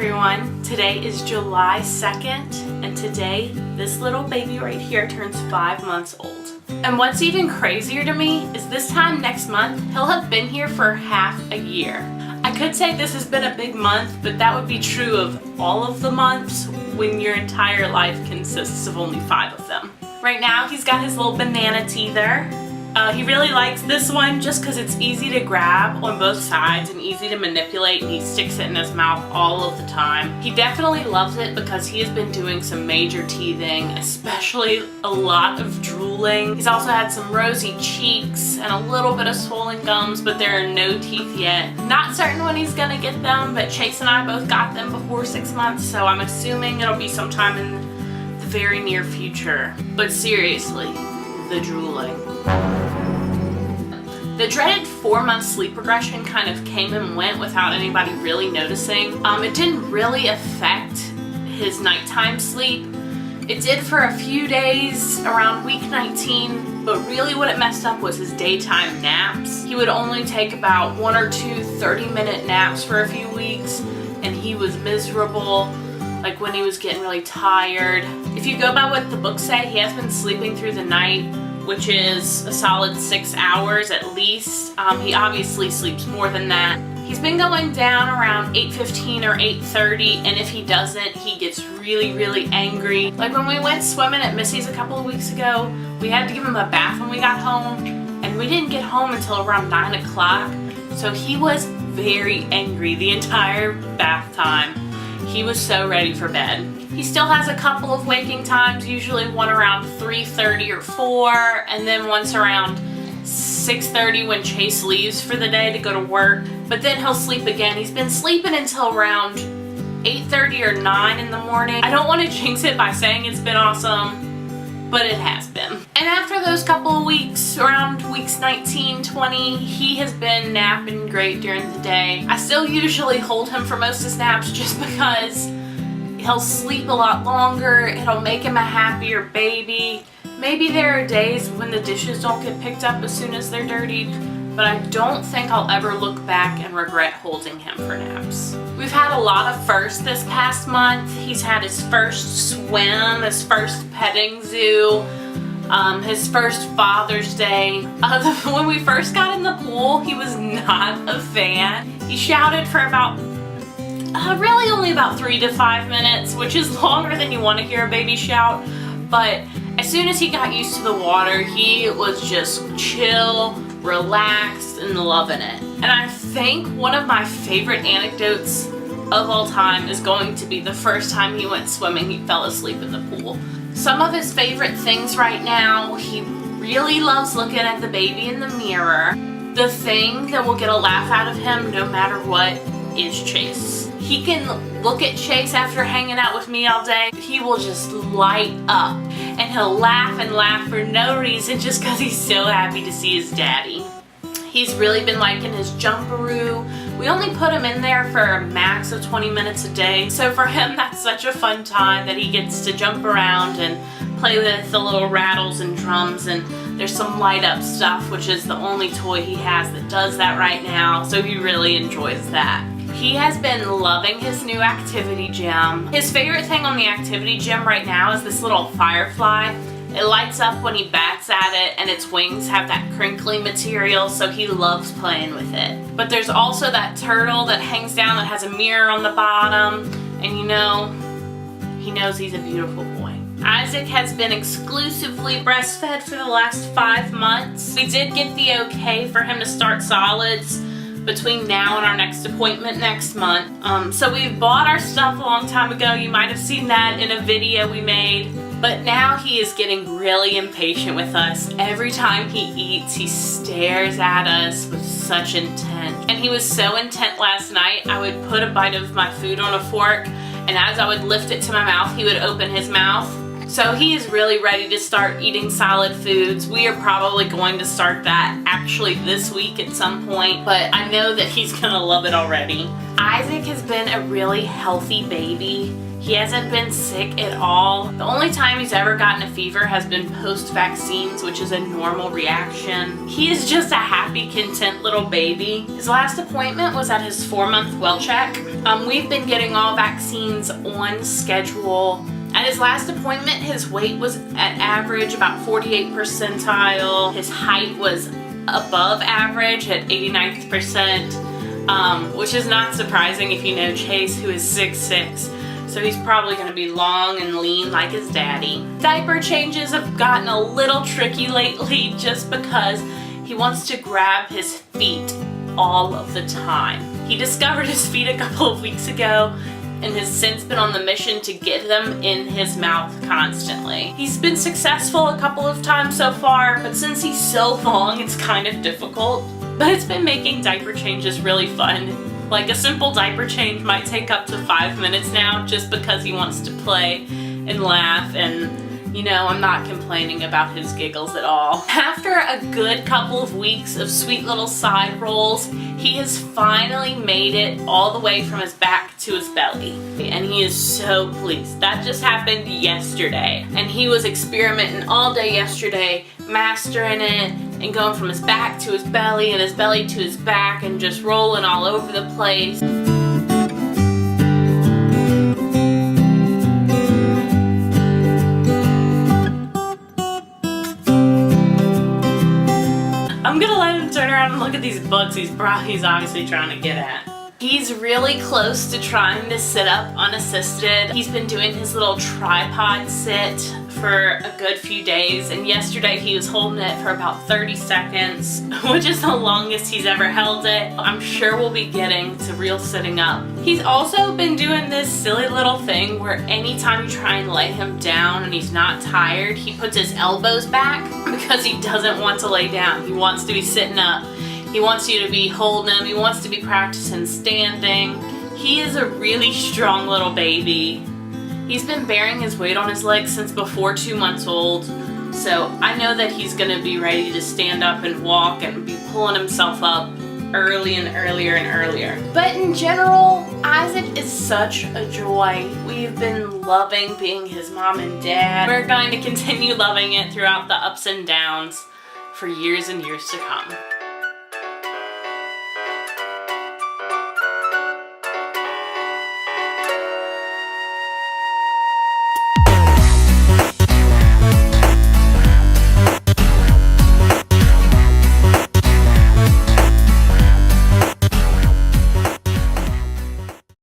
everyone, today is July 2nd and today this little baby right here turns 5 months old. And what's even crazier to me is this time next month he'll have been here for half a year. I could say this has been a big month, but that would be true of all of the months when your entire life consists of only 5 of them. Right now he's got his little banana teether. He really likes this one just because it's easy to grab on both sides and easy to manipulate, and he sticks it in his mouth all of the time. He definitely loves it because he has been doing some major teething, especially a lot of drooling. He's also had some rosy cheeks and a little bit of swollen gums, but there are no teeth yet. Not certain when he's gonna get them, but Chase and I both got them before 6 months, so I'm assuming it'll be sometime in the very near future. But seriously, the drooling. The dreaded 4-month sleep regression kind of came and went without anybody really noticing. It didn't really affect his nighttime sleep. It did for a few days around week 19, but really what it messed up was his daytime naps. He would only take about 1 or 2 30-minute naps for a few weeks, and he was miserable, like when he was getting really tired. If you go by what the books say, he has been sleeping through the night, which is a solid 6 hours at least. He obviously sleeps more than that. He's been going down around 8:15 or 8:30, and if he doesn't, he gets really angry. Like when we went swimming at Missy's a couple of weeks ago, we had to give him a bath when we got home, and we didn't get home until around 9 o'clock, so he was very angry the entire bath time. He was so ready for bed. He still has a couple of waking times, usually one around 3:30 or 4, and then once around 6:30 when Chase leaves for the day to go to work, but then he'll sleep again. He's been sleeping until around 8:30 or 9 in the morning. I don't want to jinx it by saying it's been awesome, but it has been. And after those couple of weeks, around weeks 19, 20, he has been napping great during the day. I still usually hold him for most of his naps just because he'll sleep a lot longer. It'll make him a happier baby. Maybe there are days when the dishes don't get picked up as soon as they're dirtied, but I don't think I'll ever look back and regret holding him for naps. We've had a lot of firsts this past month. He's had his first swim, his first petting zoo, his first Father's Day. When we first got in the pool, he was not a fan. He shouted for about really only about 3 to 5 minutes, which is longer than you want to hear a baby shout, but as soon as he got used to the water, he was just chill, relaxed, and loving it. And I think one of my favorite anecdotes of all time is going to be the first time he went swimming, he fell asleep in the pool. Some of his favorite things right now, he really loves looking at the baby in the mirror. The thing that will get a laugh out of him no matter what is Chase. He can look at Chase after hanging out with me all day. He will just light up, and he'll laugh and laugh for no reason just because he's so happy to see his daddy. He's really been liking his jumperoo. We only put him in there for a max of 20 minutes a day, so for him that's such a fun time that he gets to jump around and play with the little rattles and drums, and there's some light up stuff, which is the only toy he has that does that right now, so he really enjoys that. He has been loving his new activity gym. His favorite thing on the activity gym right now is this little firefly. It lights up when he bats at it, and its wings have that crinkly material, so he loves playing with it. But there's also that turtle that hangs down that has a mirror on the bottom, and you know, he knows he's a beautiful boy. Isaac has been exclusively breastfed for the last 5 months. We did get the okay for him to start solids between now and our next appointment next month. So we bought our stuff a long time ago. You might have seen that in a video we made. But now he is getting really impatient with us. Every time he eats, he stares at us with such intent. And he was so intent last night, I would put a bite of my food on a fork, and as I would lift it to my mouth, he would open his mouth. So he is really ready to start eating solid foods. We are probably going to start that actually this week at some point, but I know that he's gonna love it already. Isaac has been a really healthy baby. He hasn't been sick at all. The only time he's ever gotten a fever has been post-vaccines, which is a normal reaction. He is just a happy, content little baby. His last appointment was at his 4-month well check. We've been getting all vaccines on schedule. At his last appointment, his weight was at average, about 48th percentile. His height was above average at 89th percent, which is not surprising if you know Chase, who is 6'6". So he's probably going to be long and lean like his daddy. Diaper changes have gotten a little tricky lately just because he wants to grab his feet all of the time. He discovered his feet a couple of weeks ago and has since been on the mission to get them in his mouth constantly. He's been successful a couple of times so far, but since he's so long, it's kind of difficult. But it's been making diaper changes really fun. Like, a simple diaper change might take up to 5 minutes now just because he wants to play and laugh, and you know, I'm not complaining about his giggles at all. After a good couple of weeks of sweet little side rolls, he has finally made it all the way from his back to his belly. And he is so pleased. That just happened yesterday. And he was experimenting all day yesterday, mastering it, and going from his back to his belly and his belly to his back and just rolling all over the place. I'm gonna let him turn around and look at these books he's obviously trying to get at. He's really close to trying to sit up unassisted. He's been doing his little tripod sit for a good few days, and yesterday he was holding it for about 30 seconds, which is the longest he's ever held it. I'm sure we'll be getting to real sitting up. He's also been doing this silly little thing where anytime you try and lay him down and he's not tired, he puts his elbows back because he doesn't want to lay down. He wants to be sitting up. He wants you to be holding him. He wants to be practicing standing. He is a really strong little baby. He's been bearing his weight on his legs since before 2 months old, so I know that he's gonna be ready to stand up and walk and be pulling himself up early and earlier and earlier. But in general, Isaac is such a joy. We've been loving being his mom and dad. We're going to continue loving it throughout the ups and downs for years and years to come.